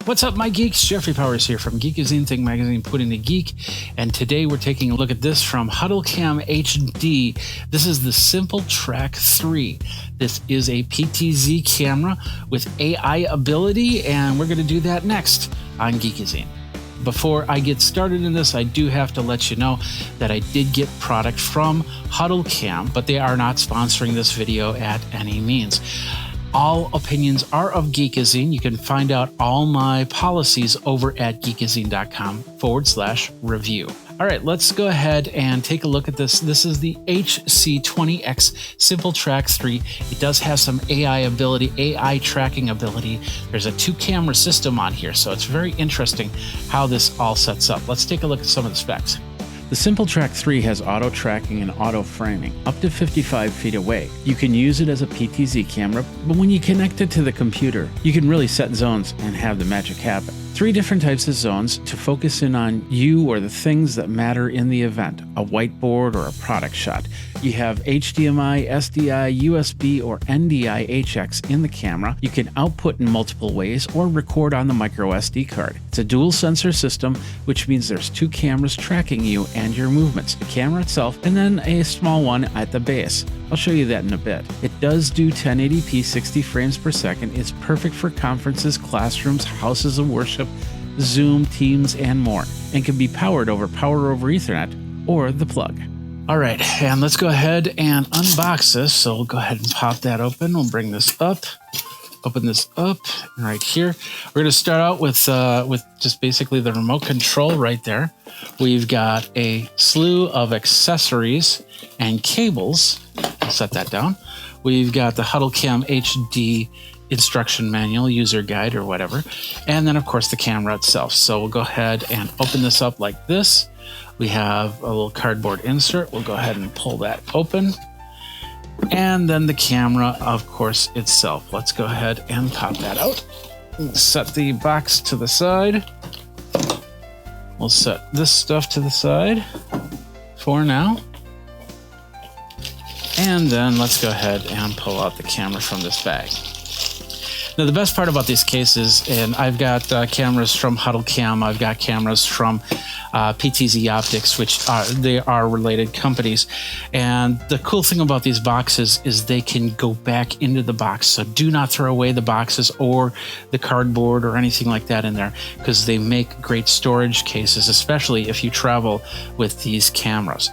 What's up, my geeks? Jeffrey Powers here from Geekazine, Think Magazine, Putting the Geek. And today we're taking a look at this from HuddleCamHD. This is the SimplTrack3. This is a PTZ camera with AI ability, and we're going to do that next on Geekazine. Before I get started in this, I do have to let you know that I did get product from HuddleCam, but they are not sponsoring this video at any means. All opinions are of Geekazine. You can find out all my policies over at geekazine.com/review. All right, let's go ahead and take a look at this. This is the HC20X SimplTrack3. It does have some AI ability, AI tracking ability. There's a 2-camera system on here, so it's very interesting how this all sets up. Let's take a look at some of the specs. The SimplTrack3 has auto tracking and auto framing up to 55 feet away. You can use it as a PTZ camera, but when you connect it to the computer, you can really set zones and have the magic happen. 3 different types of zones to focus in on you or the things that matter in the event, a whiteboard or a product shot. You have HDMI, SDI, USB, or NDI HX in the camera. You can output in multiple ways or record on the micro SD card. It's a dual sensor system, which means there's 2 cameras tracking you and your movements, the camera itself, and then a small one at the base. I'll show you that in a bit. It does do 1080p 60 frames per second. It's perfect for conferences, classrooms, houses of worship, Zoom, Teams, and more, and can be powered over Power over Ethernet or the plug. All right, and let's go ahead and unbox this. So we'll go ahead and pop that open. We'll bring this up, open this up, and right here, we're going to start out with just basically the remote control right there. We've got a slew of accessories and cables. I'll set that down. We've got the HuddleCamHD instruction manual, user guide, or whatever. And then, of course, the camera itself. So we'll go ahead and open this up like this. We have a little cardboard insert. We'll go ahead and pull that open. And then the camera, of course, itself. Let's go ahead and pop that out. Set the box to the side. We'll set this stuff to the side for now. And then let's go ahead and pull out the camera from this bag. Now, the best part about these cases, and I've got cameras from HuddleCam, I've got cameras from PTZ Optics, which they are related companies. And the cool thing about these boxes is they can go back into the box. So do not throw away the boxes or the cardboard or anything like that in there, because they make great storage cases, especially if you travel with these cameras.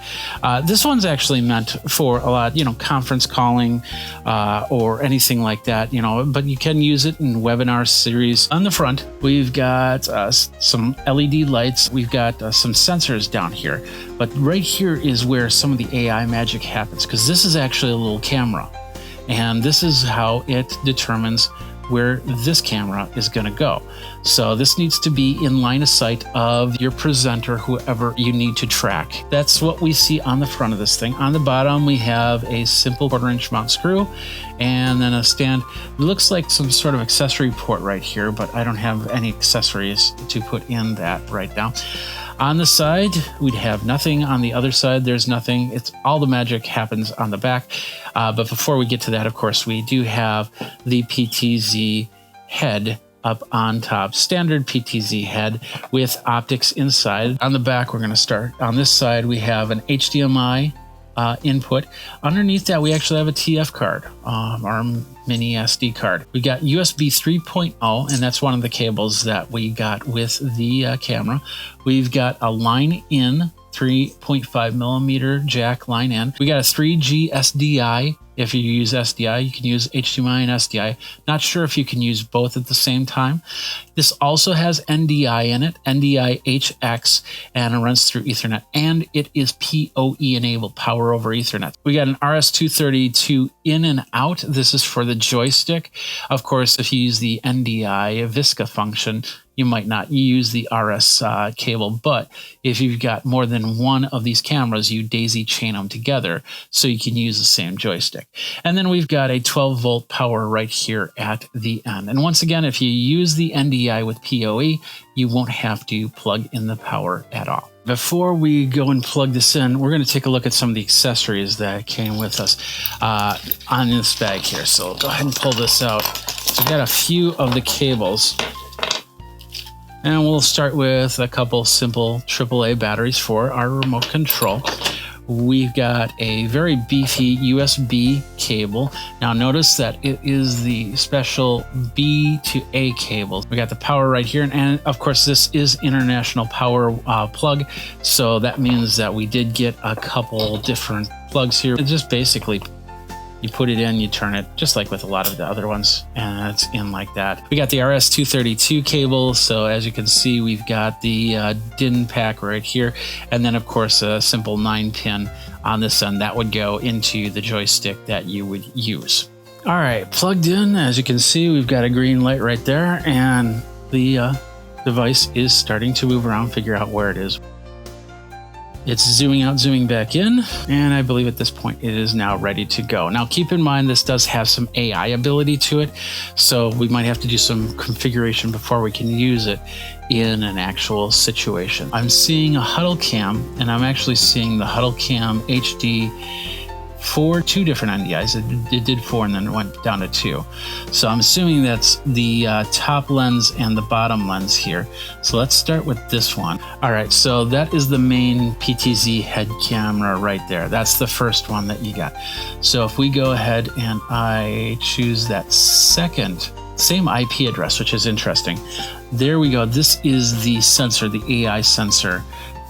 This one's actually meant for a lot, conference calling or anything like that, but you can use it in webinar series. On the front, we've got some LED lights. We've got some sensors down here, but right here is where some of the AI magic happens, because this is actually a little camera, and this is how it determines where this camera is going to go. So this needs to be in line of sight of your presenter, whoever you need to track. That's what we see on the front of this thing. On the bottom, we have a simple 1/4" mount screw, and then a stand. It looks like some sort of accessory port right here, but I don't have any accessories to put in that right now. On the side, we'd have nothing. On the other side, there's nothing. It's all the magic happens on the back. But before we get to that, of course, we do have the PTZ head up on top. Standard PTZ head with optics inside. On the back, we're going to start. On this side, we have an HDMI input. Underneath that, we actually have a TF card, our mini SD card. We got USB 3.0, and that's one of the cables that we got with the camera. We've got a line in 3.5 millimeter jack line in. We got a 3G SDI. If you use SDI, you can use HDMI and SDI. Not sure if you can use both at the same time. This also has NDI in it, NDI HX, and it runs through Ethernet, and it is PoE enabled, Power over Ethernet. We got an RS-232 in and out. This is for the joystick. Of course, if you use the NDI VISCA function, you might not use the RS cable, but if you've got more than one of these cameras, you daisy chain them together so you can use the same joystick. And then we've got a 12-volt power right here at the end. And once again, if you use the NDI with PoE, you won't have to plug in the power at all. Before we go and plug this in, we're going to take a look at some of the accessories that came with us on this bag here. So go ahead and pull this out. So I've got a few of the cables And we'll start with a couple simple AAA batteries for our remote control. We've got a very beefy USB cable. Now notice that it is the special B to A cable. We got the power right here, and of course this is international power plug, so that means that we did get a couple different plugs here. It's just basically you put it in, you turn it, just like with a lot of the other ones, and it's in like that. We got the RS-232 cable, so as you can see, we've got the DIN pack right here, and then of course a simple 9-pin on this end that would go into the joystick that you would use. All right, plugged in, as you can see, we've got a green light right there, and the device is starting to move around, figure out where it is. It's zooming out, zooming back in, and I believe at this point it is now ready to go. Now keep in mind this does have some AI ability to it, so we might have to do some configuration before we can use it in an actual situation. I'm seeing a HuddleCam, and I'm actually seeing the HuddleCamHD for 2 different NDIs. It did 4 and then it went down to 2. So I'm assuming that's the top lens and the bottom lens here. So let's start with this one. All right, so that is the main PTZ head camera right there. That's the first one that you got. So if we go ahead and I choose that second, same IP address, which is interesting. There we go. This is the sensor, the AI sensor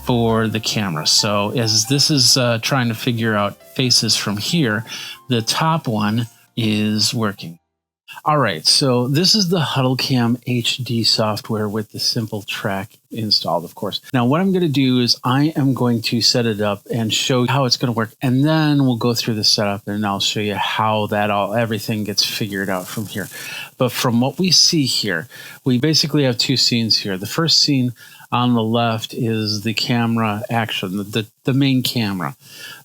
for the camera. So as this is trying to figure out faces from here, the top one is working. All right, so this is the HuddleCamHD software with the SimplTrack installed, of course. Now what I'm going to do is I am going to set it up and show you how it's going to work, and then we'll go through the setup and I'll show you how that everything gets figured out from here. But from what we see here, we basically have 2 scenes here. The first scene on the left is the camera action, the main camera.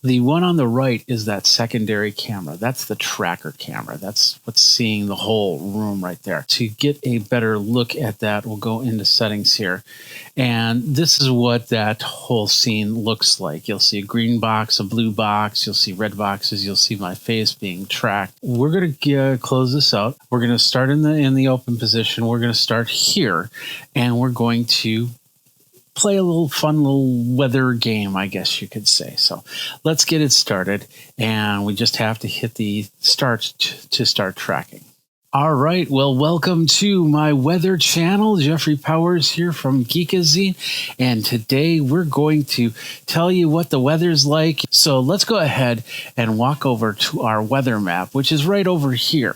The one on the right is that secondary camera. That's the tracker camera. That's what's seeing the whole room right there. To get a better look at that, we'll go into settings here. And this is what that whole scene looks like. You'll see a green box, a blue box, you'll see red boxes, you'll see my face being tracked. We're going to close this out. We're going to start in the open position. We're going to start here, and we're going to play a little fun little weather game, I guess you could say. So let's get it started, and we just have to hit the start to start tracking. All right, well, welcome to my weather channel. Jeffrey Powers here from Geekazine, and today we're going to tell you what the weather's like. So let's go ahead and walk over to our weather map, which is right over here.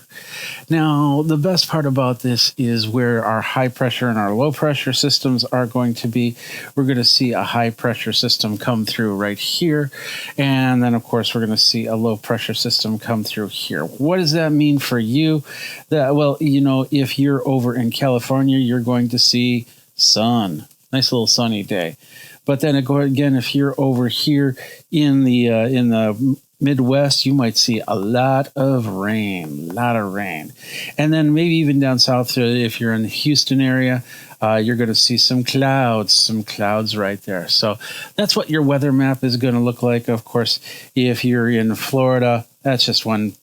Now, the best part about this is where our high pressure and our low pressure systems are going to be. We're going to see a high pressure system come through right here, and then of course we're going to see a low pressure system come through here. What does that mean for you? Well, you know, if you're over in California, you're going to see sun. Nice little sunny day. But then again, if you're over here in the Midwest, you might see a lot of rain. And then maybe even down south, if you're in the Houston area, you're going to see some clouds right there. So that's what your weather map is going to look like. Of course, if you're in Florida, that's just one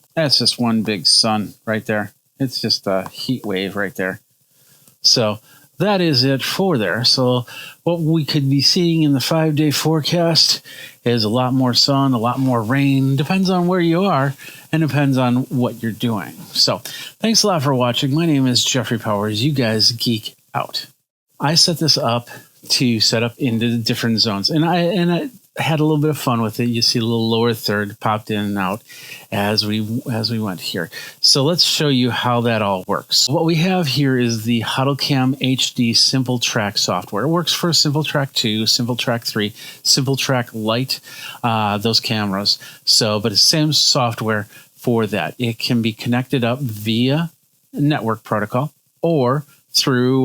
big sun right there. It's just a heat wave right there. So that is it for there. So what we could be seeing in the 5-day forecast is a lot more sun, a lot more rain. Depends on where you are and depends on what you're doing. So thanks a lot for watching. My name is Jeffrey Powers. You guys geek out. I set this up to set up into the different zones, and I had a little bit of fun with it. You see a little lower third popped in and out as we went here. So let's show you how that all works. What we have here is the HuddleCamHD SimplTrack software. It works for SimplTrack2, SimplTrack3, SimplTrack Lite, those cameras. So, but it's the same software for that. It can be connected up via network protocol or through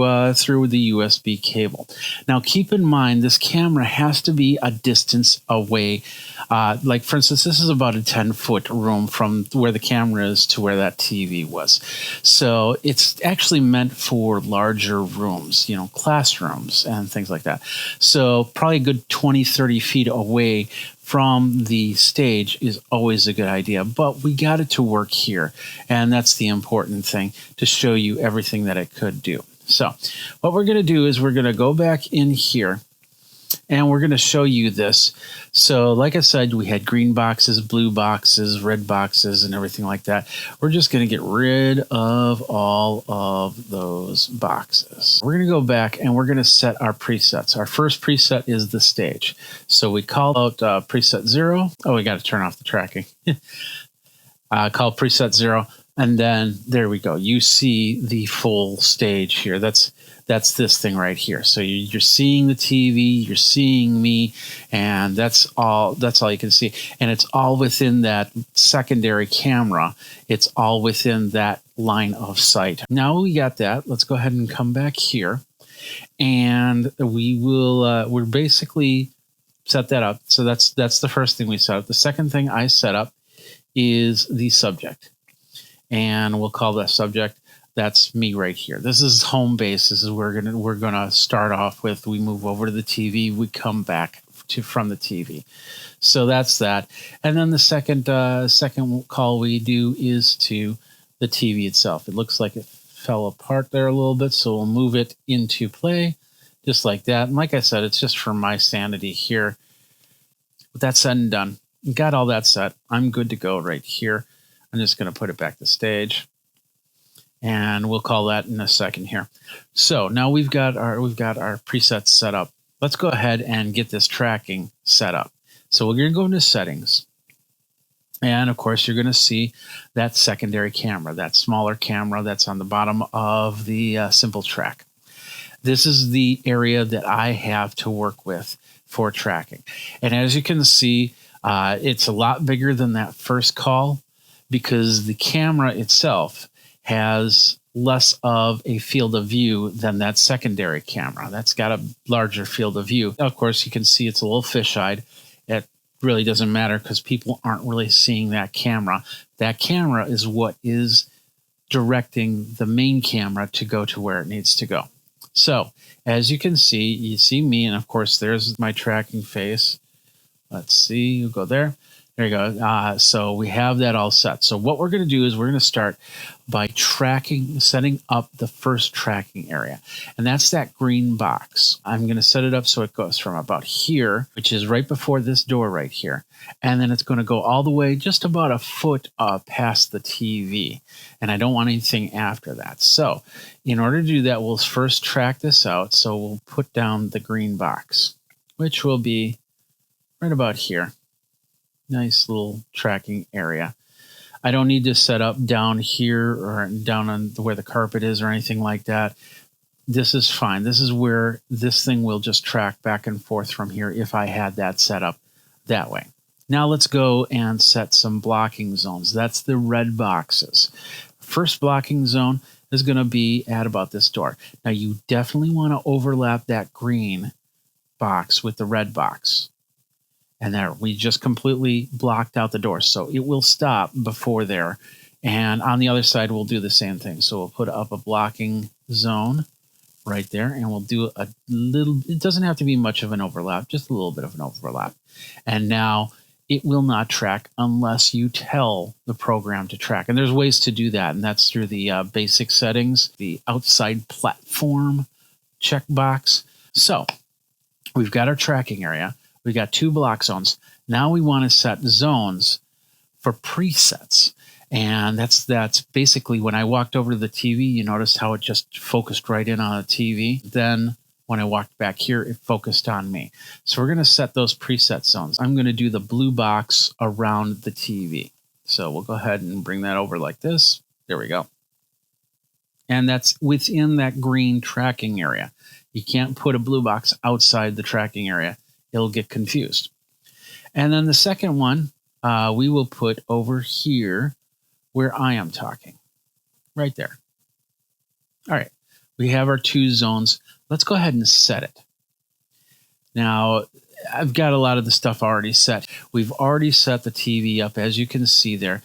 the USB cable. Now, keep in mind, this camera has to be a distance away. Like, for instance, this is about a 10-foot room from where the camera is to where that TV was. So it's actually meant for larger rooms, you know, classrooms and things like that. So probably a good 20, 30 feet away from the stage is always a good idea, but we got it to work here, and that's the important thing, to show you everything that it could do. So what we're going to do is we're going to go back in here and we're going to show you this. So like I said, we had green boxes, blue boxes, red boxes, and everything like that. We're just going to get rid of all of those boxes. We're going to go back and we're going to set our presets. Our first preset is the stage. So we call out preset 0. Oh, we got to turn off the tracking. Call preset 0. And then there we go. You see the full stage here. That's this thing right here. So you're seeing the TV, you're seeing me, and that's all you can see. And it's all within that secondary camera. It's all within that line of sight. Now we got that. Let's go ahead and come back here. And we will we're basically set that up. So that's the first thing we set up. The second thing I set up is the subject. And we'll call that subject. That's me right here. This is home base. This is where we're gonna start off with. We move over to the TV. We come back from the TV. So that's that. And then the second call we do is to the TV itself. It looks like it fell apart there a little bit, so we'll move it into play, just like that. And like I said, it's just for my sanity here. With that said and done, got all that set. I'm good to go right here. I'm just going to put it back to stage, and we'll call that in a second here. So now we've got our presets set up. Let's go ahead and get this tracking set up. So we're going to go into settings, and of course you're going to see that secondary camera, that smaller camera that's on the bottom of the SimplTrack. This is the area that I have to work with for tracking, and as you can see, it's a lot bigger than that first call, because the camera itself has less of a field of view than that secondary camera. That's got a larger field of view. Of course, you can see it's a little fisheye. It really doesn't matter because people aren't really seeing that camera. That camera is what is directing the main camera to go to where it needs to go. So as you can see, you see me, and of course, there's my tracking face. Let's see, you go there. There you go. So we have that all set. So what we're going to do is we're going to start by setting up the first tracking area. And that's that green box. I'm going to set it up so it goes from about here, which is right before this door right here. And then it's going to go all the way just about a foot past the TV. And I don't want anything after that. So in order to do that, we'll first track this out. So we'll put down the green box, which will be right about here. Nice little tracking area. I don't need to set up down here or down on where the carpet is or anything like that. This is fine. This is where this thing will just track back and forth from here if I had that set up that way. Now let's go and set some blocking zones. That's the red boxes. First blocking zone is going to be at about this door. Now you definitely want to overlap that green box with the red box. And there, we just completely blocked out the door. So it will stop before there. And on the other side, we'll do the same thing. So we'll put up a blocking zone right there. And we'll do a little, it doesn't have to be much of an overlap, just a little bit of an overlap. And now it will not track unless you tell the program to track. And there's ways to do that. And that's through the basic settings, the outside platform checkbox. So we've got our tracking area. We got 2 block zones. Now we want to set zones for presets. And that's basically when I walked over to the TV, you noticed how it just focused right in on the TV. Then when I walked back here, it focused on me. So we're going to set those preset zones. I'm going to do the blue box around the TV. So we'll go ahead and bring that over like this. There we go. And that's within that green tracking area. You can't put a blue box outside the tracking area. It'll get confused. And then the second one, we will put over here where I am talking, right there. All right, we have our 2 zones. Let's go ahead and set it. Now, I've got a lot of the stuff already set. We've already set the TV up, as you can see there.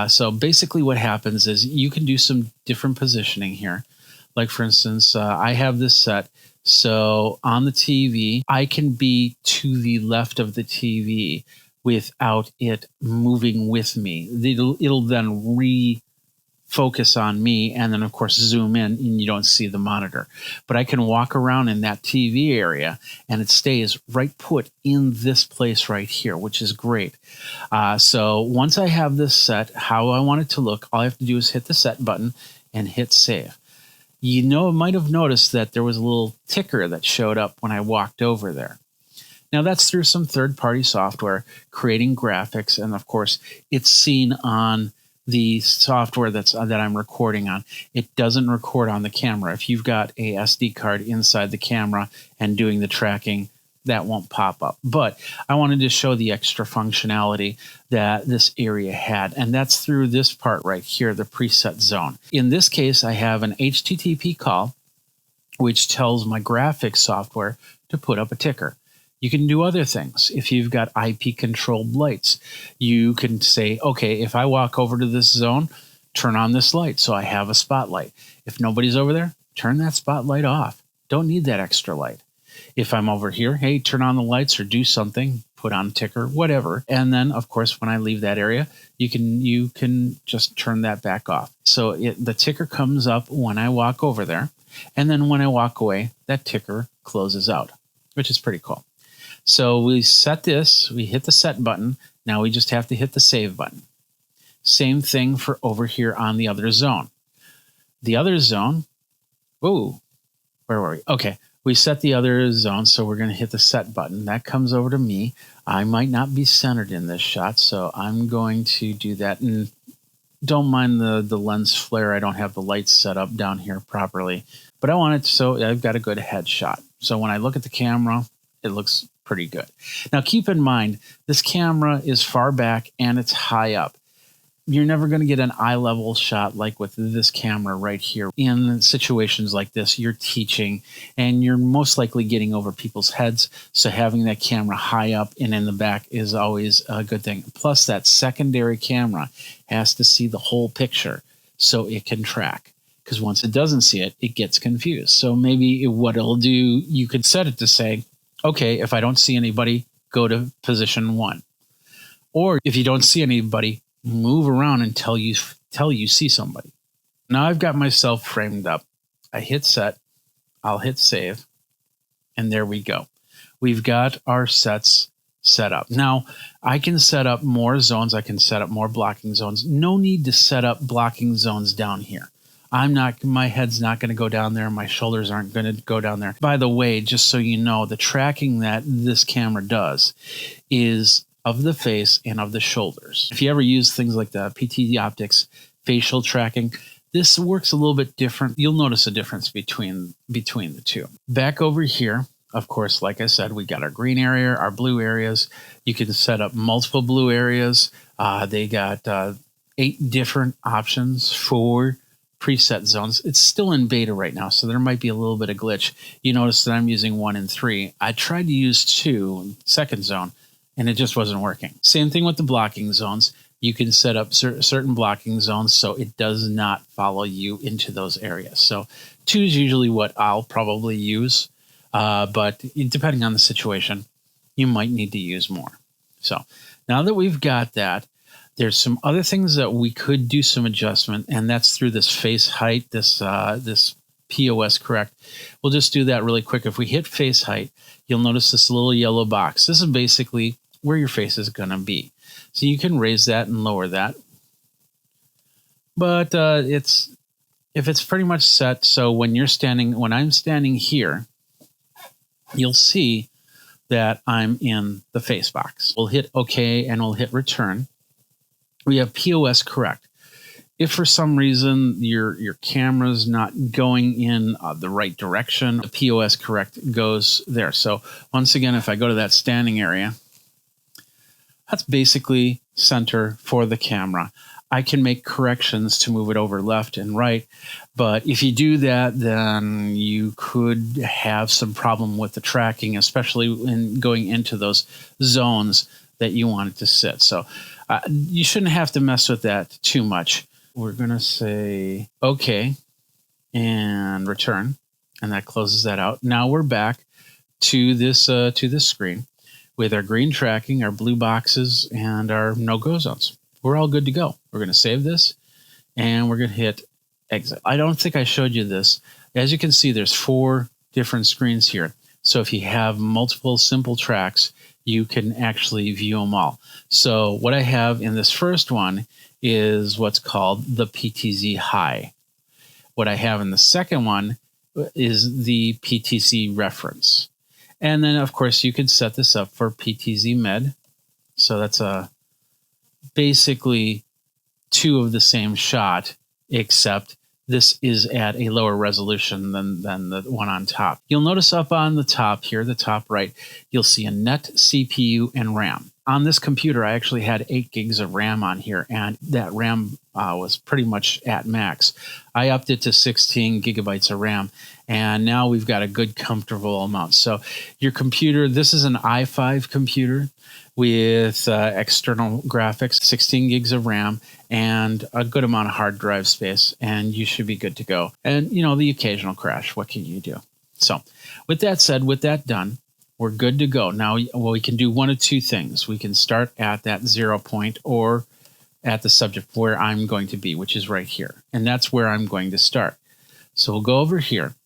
So basically what happens is you can do some different positioning here. Like for instance, I have this set. So on the TV, I can be to the left of the TV without it moving with me. It'll then focus on me and then of course zoom in and you don't see the monitor. But I can walk around in that TV area and it stays right put in this place right here, which is great. So once I have this set, how I want it to look, all I have to do is hit the set button and hit save. You might have noticed that there was a little ticker that showed up when I walked over there. Now that's through some third-party software creating graphics, and of course it's seen on the software that I'm recording on. It doesn't record on the camera. If you've got a SD card inside the camera and doing the tracking, that won't pop up. But I wanted to show the extra functionality that this area had, and that's through this part right here, the preset zone. In this case, I have an HTTP call, which tells my graphics software to put up a ticker. You can do other things. If you've got IP controlled lights, you can say, okay, if I walk over to this zone, turn on this light so I have a spotlight. If nobody's over there, turn that spotlight off. Don't need that extra light. If I'm over here, hey, turn on the lights or do something, put on a ticker, whatever. And then, of course, when I leave that area, you can just turn that back off. So the ticker comes up when I walk over there. And then when I walk away, that ticker closes out, which is pretty cool. So we set this, we hit the set button. Now we just have to hit the save button. Same thing for over here on the other zone. The other zone, whoa, where were we? Okay, we set the other zone, so we're going to hit the set button. That comes over to me. I might not be centered in this shot, so I'm going to do that. And don't mind the lens flare. I don't have the lights set up down here properly, but I want it so I've got a good headshot. So when I look at the camera, it looks pretty good. Now keep in mind, this camera is far back and it's high up. You're never going to get an eye level shot like with this camera right here. In situations like this, you're teaching and you're most likely getting over people's heads. So having that camera high up and in the back is always a good thing. Plus that secondary camera has to see the whole picture so it can track. Because once it doesn't see it, it gets confused. So maybe what it'll do, you could set it to say, okay, if I don't see anybody, go to position 1. Or if you don't see anybody, move around until you see somebody. Now I've got myself framed up. I hit set, I'll hit save, and there we go. We've got our sets set up. Now I can set up more zones. I can set up more blocking zones. No need to set up blocking zones down here. My head's not going to go down there. My shoulders aren't going to go down there. By the way, just so you know, the tracking that this camera does is of the face and of the shoulders. If you ever use things like the PTZ optics facial tracking, this works a little bit different. You'll notice a difference between the two. Back over here, of course, like I said, we got our green area, our blue areas. You can set up multiple blue areas. They got 8 different options for preset zones. It's still in beta right now, so there might be a little bit of glitch. You notice that I'm using 1 and 3. I tried to use 2, second zone, and it just wasn't working. Same thing with the blocking zones. You can set up certain blocking zones so it does not follow you into those areas. So 2 is usually what I'll probably use, but depending on the situation, you might need to use more. So now that we've got that, there's some other things that we could do some adjustment, and that's through this face height, this POS correct. We'll just do that really quick. If we hit face height, you'll notice this little yellow box. This is basically where your face is going to be. So you can raise that and lower that. But if it's pretty much set, so when I'm standing here, you'll see that I'm in the face box. We'll hit OK and we'll hit return. We have POS correct. If for some reason your camera's not going in the right direction, the POS correct goes there. So once again, if I go to that standing area, that's basically center for the camera. I can make corrections to move it over left and right, but if you do that, then you could have some problem with the tracking, especially in going into those zones that you want it to sit. So you shouldn't have to mess with that too much. We're going to say OK and return, and that closes that out. Now we're back to this screen with our green tracking, our blue boxes, and our no-go zones. We're all good to go. We're going to save this and we're going to hit exit. I don't think I showed you this. As you can see, there's 4 different screens here. So if you have multiple simple tracks, you can actually view them all. So what I have in this first one is what's called the PTZ High. What I have in the second one is the PTZ reference. And then, of course, you could set this up for PTZ Med. So that's basically 2 of the same shot, except this is at a lower resolution than the one on top. You'll notice up on the top here, the top right, you'll see a net CPU and RAM. On this computer, I actually had 8 gigs of RAM on here, and that RAM was pretty much at max. I upped it to 16 gigabytes of RAM, and now we've got a good, comfortable amount. So your computer, this is an i5 computer with external graphics, 16 gigs of RAM, and a good amount of hard drive space, and you should be good to go. And, you know, the occasional crash, what can you do? So with that said, with that done, we're good to go. Now, well, we can do one of 2 things. We can start at that 0 point or at the subject where I'm going to be, which is right here. And that's where I'm going to start. So we'll go over here,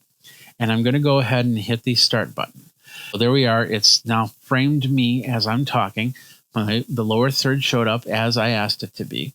and I'm going to go ahead and hit the start button. So there we are. It's now framed me as I'm talking. The lower third showed up as I asked it to be.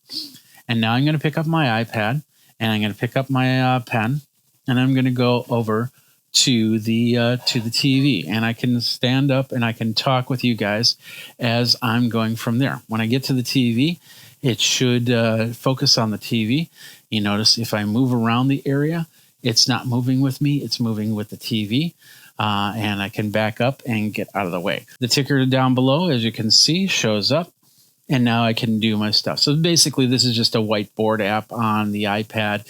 And now I'm going to pick up my iPad, and I'm going to pick up my pen, and I'm going to go over to the TV, and I can stand up and I can talk with you guys as I'm going from there. When I get to the TV, it should focus on the TV. You notice if I move around the area, it's not moving with me, it's moving with the TV. And I can back up and get out of the way. The ticker down below, as you can see, shows up, and now I can do my stuff. So basically, this is just a whiteboard app on the iPad,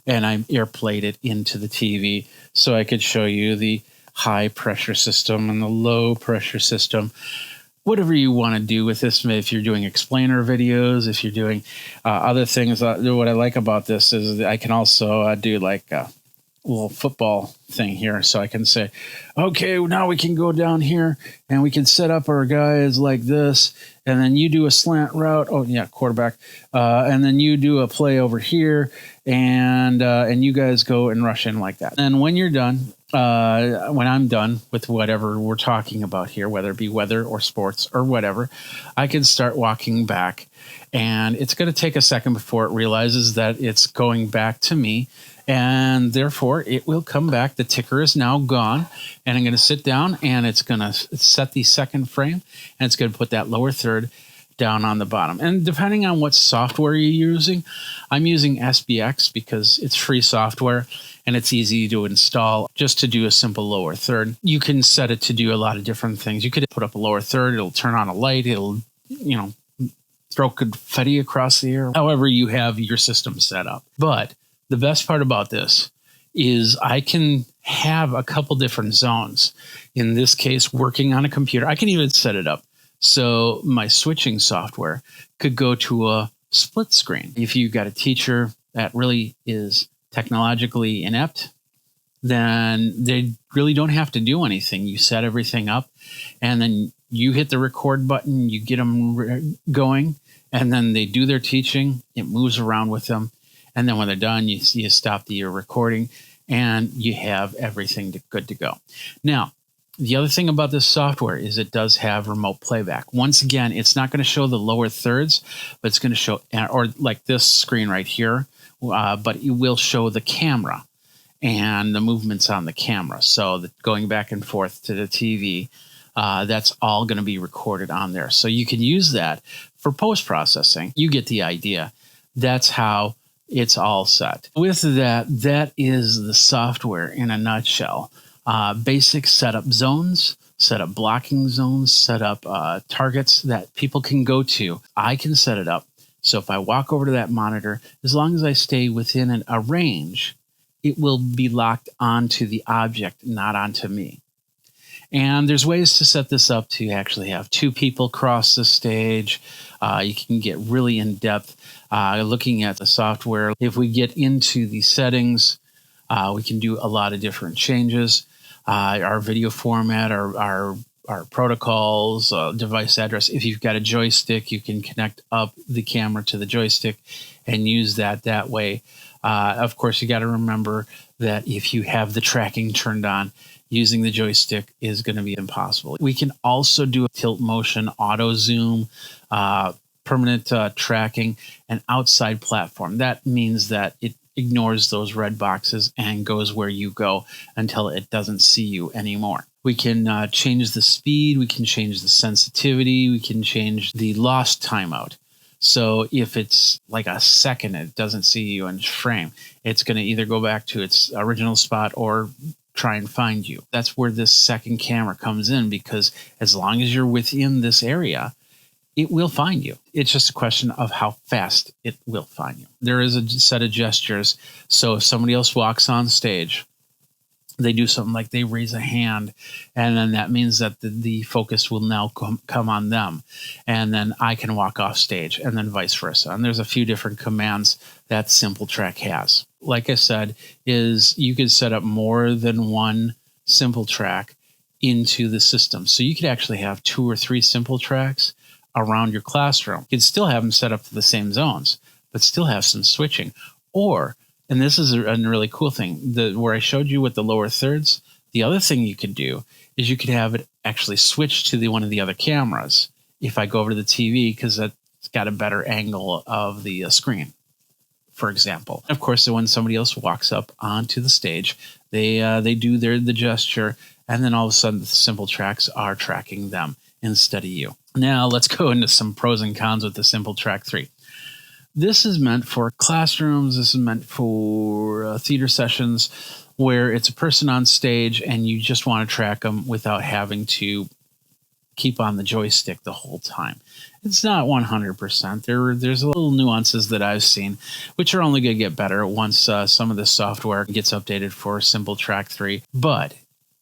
and I airplayed it into the TV so I could show you the high pressure system and the low pressure system. Whatever you want to do with this, if you're doing explainer videos, if you're doing other things. What I like about this is that I can also do like a little football thing here. So I can say, okay, now we can go down here and we can set up our guys like this. And then you do a slant route. Oh yeah, quarterback. And then you do a play over here, and you guys go and rush in like that. And when you're done, when I'm done with whatever we're talking about here, whether it be weather or sports or whatever, I can start walking back. And it's going to take a second before it realizes that it's going back to me. And therefore, it will come back. The ticker is now gone. And I'm going to sit down, and it's going to set the second frame. And it's going to put that lower third down on the bottom. And depending on what software you're using, I'm using SBX because it's free software and it's easy to install just to do a simple lower third. You can set it to do a lot of different things. You could put up a lower third. It'll turn on a light. It'll, throw confetti across the air. However you have your system set up. But the best part about this is I can have a couple different zones. In this case, working on a computer, I can even set it up so my switching software could go to a split screen. If you've got a teacher that really is technologically inept, then they really don't have to do anything. You set everything up, and then you hit the record button, you get them going, and then they do their teaching. It moves around with them. And then when they're done, you stop the recording, and you have everything good to go. Now, the other thing about this software is it does have remote playback. Once again, it's not going to show the lower thirds, but it's going to show, or like this screen right here, but it will show the camera and the movements on the camera. So going back and forth to the TV, that's all going to be recorded on there. So you can use that for post-processing. You get the idea. That's how it's all set. With that, that is the software in a nutshell. Basic setup zones, set up blocking zones, set up targets that people can go to. I can set it up. So if I walk over to that monitor, as long as I stay within a range, it will be locked onto the object, not onto me. And there's ways to set this up to actually have 2 people cross the stage. You can get really in depth looking at the software. If we get into the settings, we can do a lot of different changes. Our video format, our our protocols, device address. If you've got a joystick, you can connect up the camera to the joystick and use that way. Of course, you got to remember that if you have the tracking turned on, using the joystick is going to be impossible. We can also do a tilt motion, auto zoom, permanent tracking, and outside platform. That means that it ignores those red boxes and goes where you go until it doesn't see you anymore. We can change the speed, we can change the sensitivity, we can change the lost timeout. So if it's like a second, it doesn't see you in frame, it's going to either go back to its original spot or try and find you. That's where this second camera comes in, because as long as you're within this area, it will find you. It's just a question of how fast it will find you. There is a set of gestures. So if somebody else walks on stage, they do something like they raise a hand, and then that means that the focus will now come on them. And then I can walk off stage, and then vice versa. And there's a few different commands that SimplTrack has. Like I said, is you could set up more than one SimplTrack into the system. So you could actually have 2 or 3 SimplTracks around your classroom. You could still have them set up to the same zones, but still have some switching. Or, and this is a really cool thing, where I showed you with the lower thirds, the other thing you could do is you could have it actually switch to one of the other cameras. If I go over to the TV, because that's got a better angle of the screen, for example. Of course, when somebody else walks up onto the stage, they do the gesture, and then all of a sudden the SimplTracks are tracking them instead of you. Now let's go into some pros and cons with the SimplTrack3. This is meant for classrooms. This is meant for theater sessions where it's a person on stage and you just want to track them without having to keep on the joystick the whole time. It's not 100%. There's a little nuances that I've seen, which are only going to get better once some of the software gets updated for SimplTrack3. But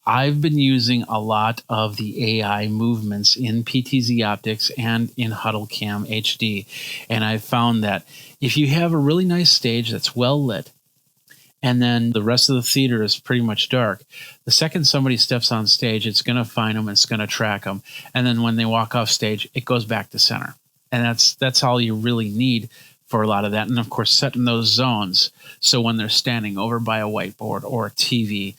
I've been using a lot of the AI movements in PTZ Optics and in HuddleCamHD. And I've found that if you have a really nice stage that's well lit, and then the rest of the theater is pretty much dark, the second somebody steps on stage, it's going to find them, it's going to track them. And then when they walk off stage, it goes back to center. And that's all you really need for a lot of that. And of course, setting those zones so when they're standing over by a whiteboard or a TV,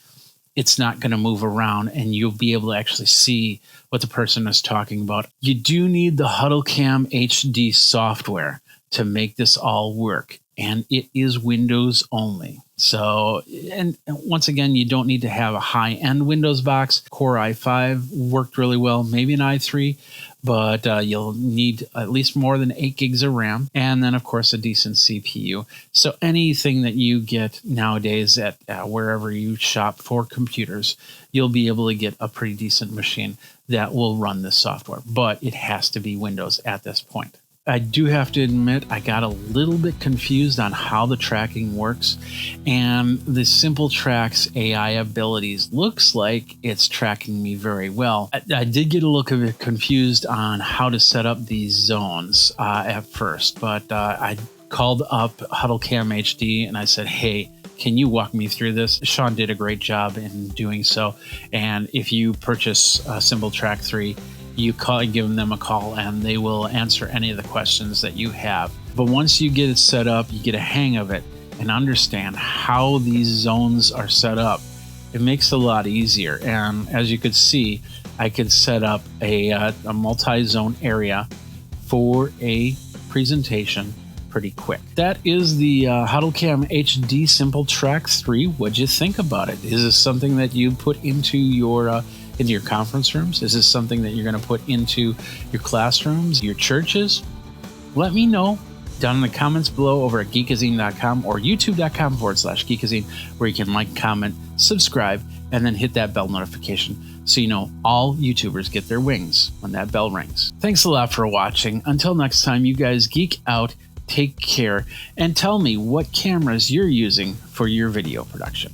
it's not going to move around and you'll be able to actually see what the person is talking about. You do need the HuddleCamHD software to make this all work, and it is Windows only. So, and once again, you don't need to have a high-end Windows box. Core i5 worked really well, maybe an i3, but you'll need at least more than 8 gigs of RAM, and then, of course, a decent CPU. So anything that you get nowadays at wherever you shop for computers, you'll be able to get a pretty decent machine that will run this software, but it has to be Windows at this point. I do have to admit, I got a little bit confused on how the tracking works, and the SimplTrack's AI abilities looks like it's tracking me very well. I did get a little bit confused on how to set up these zones at first, but I called up HuddleCamHD and I said, hey, can you walk me through this? Sean did a great job in doing so, and if you purchase SimplTrack3, you give them a call and they will answer any of the questions that you have. But once you get it set up, you get a hang of it and understand how these zones are set up, it makes it a lot easier. And as you could see, I could set up a multi-zone area for a presentation pretty quick. That is the HuddleCamHD SimplTrack3. What'd you think about it? Is this something that you put into your conference rooms? Is this something that you're going to put into your classrooms, your churches? Let me know down in the comments below over at Geekazine.com or YouTube.com/Geekazine, where you can like, comment, subscribe, and then hit that bell notification so you know all YouTubers get their wings when that bell rings. Thanks a lot for watching. Until next time, you guys geek out, take care, and tell me what cameras you're using for your video production.